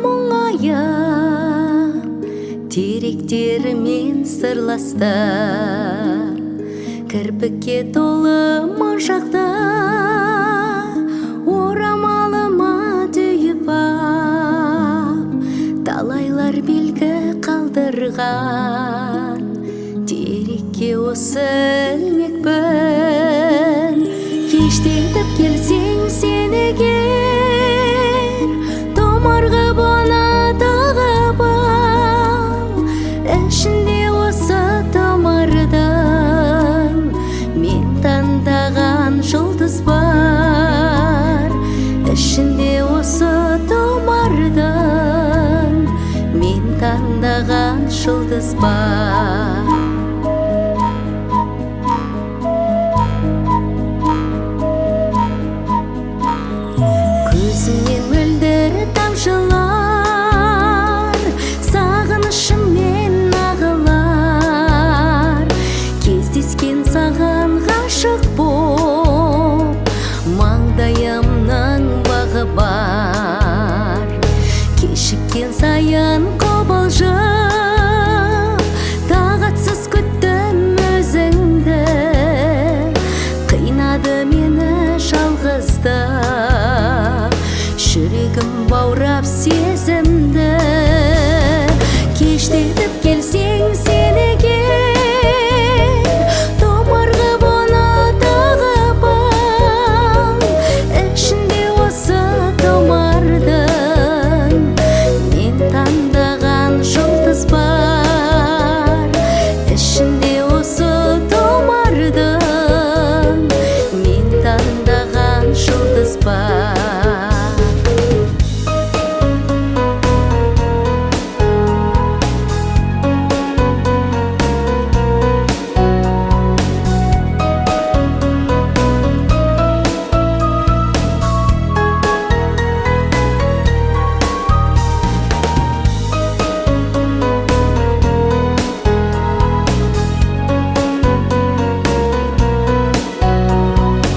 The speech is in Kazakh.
мұңайып, теректерімен сырластар, кірпікке толы моншақта орамалыма түйіп ап, талайлар белгі қалдырған терекке осы ілмекпін. Кештетіп келсең сені кер, томарғы бұны тағып ал, ішінде осы томардың мен таңдаған жұлдыз бар. Ішінде осы томардың мен таңдаған жұлдыз бар. Көзіңнен мөлдір тамшылар, сағынышыммен ағылар, кездескен саған ғашық боп, маңдайымның бағы бар. Кешіккен сайын қобалжып